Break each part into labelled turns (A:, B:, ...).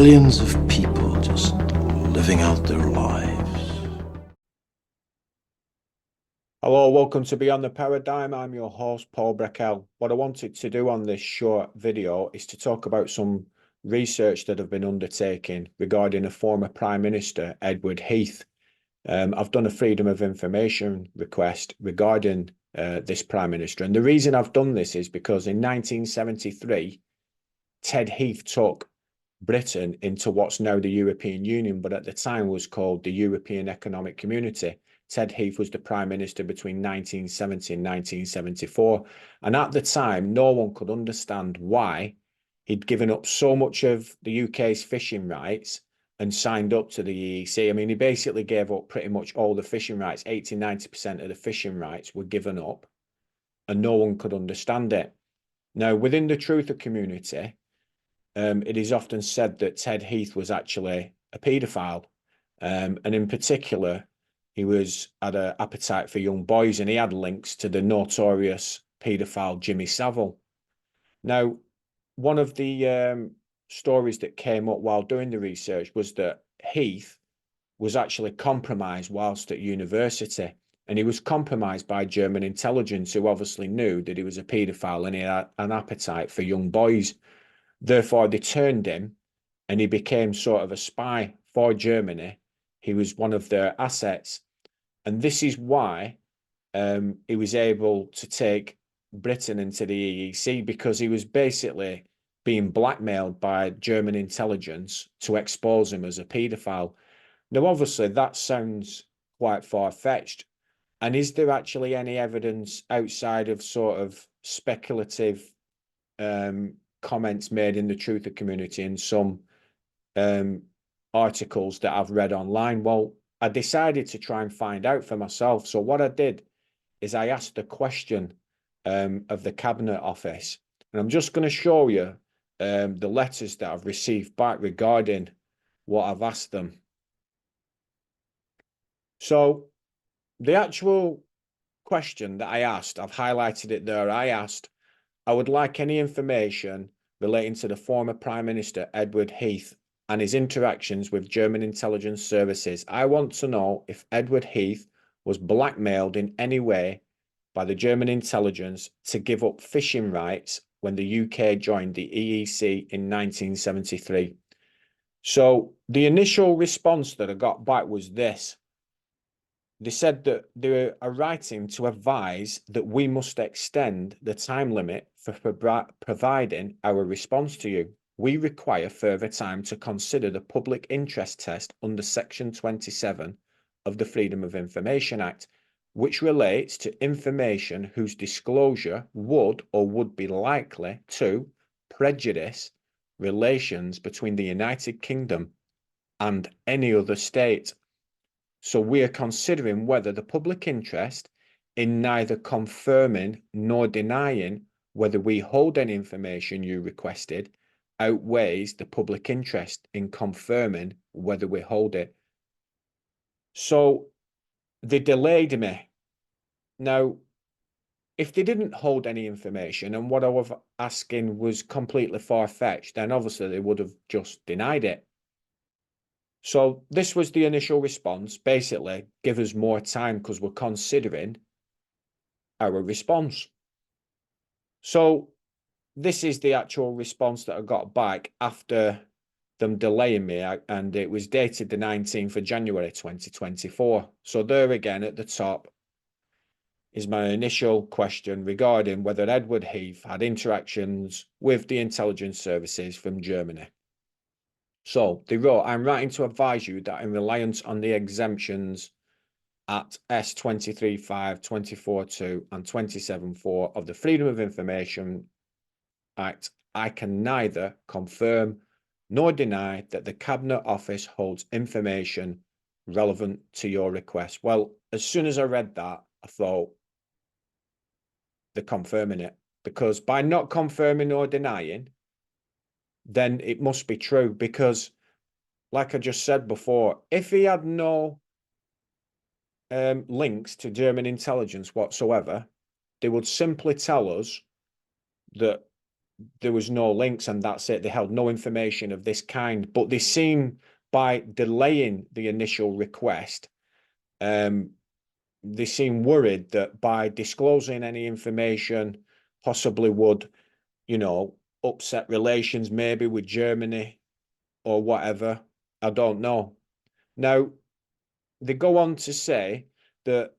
A: Millions of people just living out their lives.
B: Hello, welcome to Beyond the Paradigm. I'm your host, Paul Breckel. What I wanted to do on this short video is to talk about some research that have been undertaken regarding a former Prime Minister, Edward Heath. I've done a Freedom of Information request regarding this Prime Minister. And the reason I've done this is because in 1973, Ted Heath took Britain into what's now the European Union, but at the time was called the European Economic Community. Ted Heath was the Prime Minister between 1970 and 1974. And at the time, no one could understand why he'd given up so much of the UK's fishing rights and signed up to the EEC. I mean, he basically gave up pretty much all the fishing rights. 80–90% of the fishing rights were given up, and no one could understand it. Now, within the truther community, it is often said that Ted Heath was actually a paedophile. And in particular, he had an appetite for young boys, and he had links to the notorious paedophile Jimmy Savile. Now, one of the stories that came up while doing the research was that Heath was actually compromised whilst at university, and he was compromised by German intelligence, who obviously knew that he was a paedophile and he had an appetite for young boys. Therefore, they turned him and he became sort of a spy for Germany. He was one of their assets. And this is why he was able to take Britain into the EEC, because he was basically being blackmailed by German intelligence to expose him as a paedophile. Now, obviously, that sounds quite far-fetched. And is there actually any evidence outside of sort of speculative comments made in the truther community and some articles that I've read online? Well, I decided to try and find out for myself. So what I did is I asked the question of the Cabinet Office, and I'm just going to show you the letters that I've received back regarding what I've asked them. So the actual question that I asked, I've highlighted it there. I asked, I would like any information relating to the former Prime Minister, Edward Heath, and his interactions with German intelligence services. I want to know if Edward Heath was blackmailed in any way by the German intelligence to give up fishing rights when the UK joined the EEC in 1973. So the initial response that I got back was this. They said that they are writing to advise that we must extend the time limit for providing our response to you. We require further time to consider the public interest test under Section 27 of the Freedom of Information Act, which relates to information whose disclosure would or would be likely to prejudice relations between the United Kingdom and any other state. So we are considering whether the public interest in neither confirming nor denying whether we hold any information you requested outweighs the public interest in confirming whether we hold it. So they delayed me. Now, if they didn't hold any information and what I was asking was completely far-fetched, then obviously they would have just denied it. So this was the initial response. Basically, give us more time because we're considering our response. So this is the actual response that I got back after them delaying me, and it was dated the 19th of January 2024. So there again at the top is my initial question regarding whether Edward Heath had interactions with the intelligence services from Germany. So they wrote, I'm writing to advise you that in reliance on the exemptions at S23.5, 24.2 and 27.4 of the Freedom of Information Act, I can neither confirm nor deny that the Cabinet Office holds information relevant to your request. Well, as soon as I read that, I thought they're confirming it, because by not confirming or denying, then it must be true, because like I just said before, if he had no links to German intelligence whatsoever, they would simply tell us that there was no links and that's it. They held no information of this kind, but they seem, by delaying the initial request, they seem worried that by disclosing any information possibly would, upset relations maybe with Germany or whatever. I don't know. Now, they go on to say that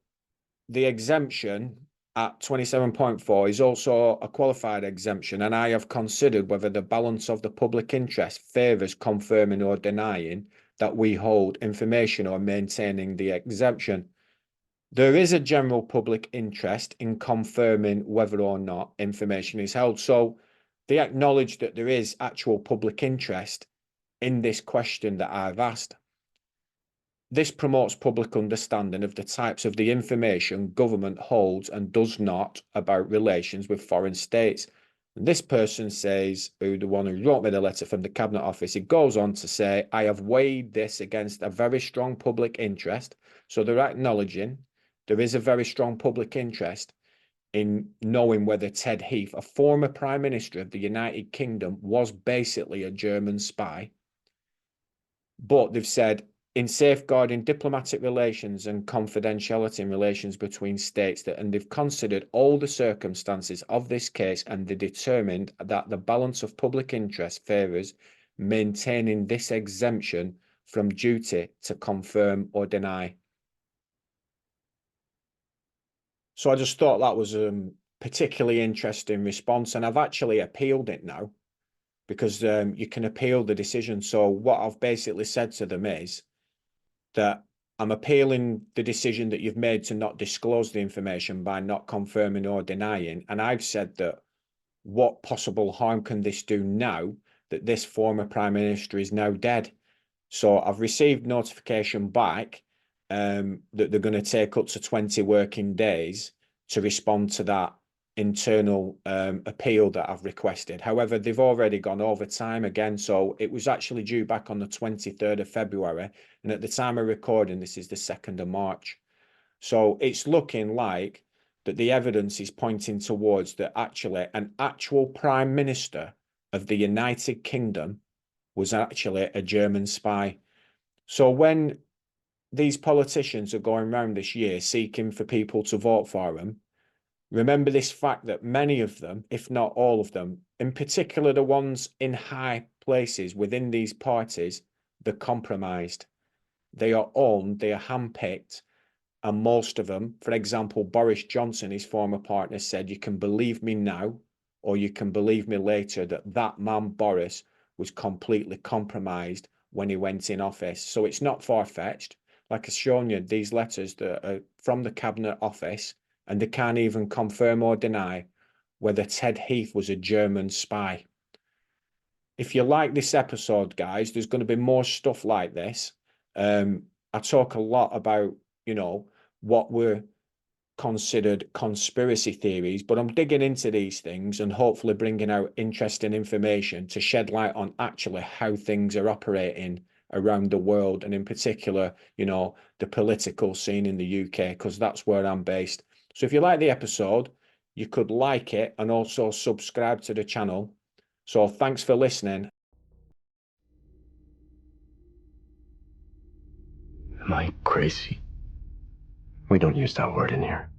B: the exemption at 27.4 is also a qualified exemption, and I have considered whether the balance of the public interest favours confirming or denying that we hold information or maintaining the exemption. There is a general public interest in confirming whether or not information is held. So they acknowledge that there is actual public interest in this question that I've asked. This promotes public understanding of the types of the information government holds and does not about relations with foreign states. And this person says, who the one who wrote me the letter from the Cabinet Office, it goes on to say, I have weighed this against a very strong public interest. So they're acknowledging there is a very strong public interest in knowing whether Ted Heath, a former Prime Minister of the United Kingdom, was basically a German spy. But they've said, in safeguarding diplomatic relations and confidentiality in relations between states, and they've considered all the circumstances of this case, and they determined that the balance of public interest favours maintaining this exemption from duty to confirm or deny. So I just thought that was a particularly interesting response, and I've actually appealed it now, because you can appeal the decision. So what I've basically said to them is that I'm appealing the decision that you've made to not disclose the information by not confirming or denying. And I've said that what possible harm can this do now that this former Prime Minister is now dead? So I've received notification back that they're going to take up to 20 working days to respond to that internal appeal that I've requested. However, they've already gone over time again. So it was actually due back on the 23rd of February. And at the time of recording, this is the 2nd of March. So it's looking like that the evidence is pointing towards that actually an actual Prime Minister of the United Kingdom was actually a German spy. So when these politicians are going around this year seeking for people to vote for them, remember this fact that many of them, if not all of them, in particular the ones in high places within these parties, they're compromised. They are owned, they are handpicked, and most of them, for example, Boris Johnson, his former partner, said, you can believe me now, or you can believe me later, that man, Boris, was completely compromised when he went in office. So it's not far-fetched. Like I've shown you, these letters that are from the Cabinet Office, and they can't even confirm or deny whether Ted Heath was a German spy. If you like this episode, guys, there's going to be more stuff like this. I talk a lot about, what were considered conspiracy theories, but I'm digging into these things and hopefully bringing out interesting information to shed light on actually how things are operating around the world, and in particular, the political scene in the UK, because that's where I'm based. So if you like the episode, you could like it and also subscribe to the channel. So thanks for listening.
A: Am I crazy? We don't use that word in here.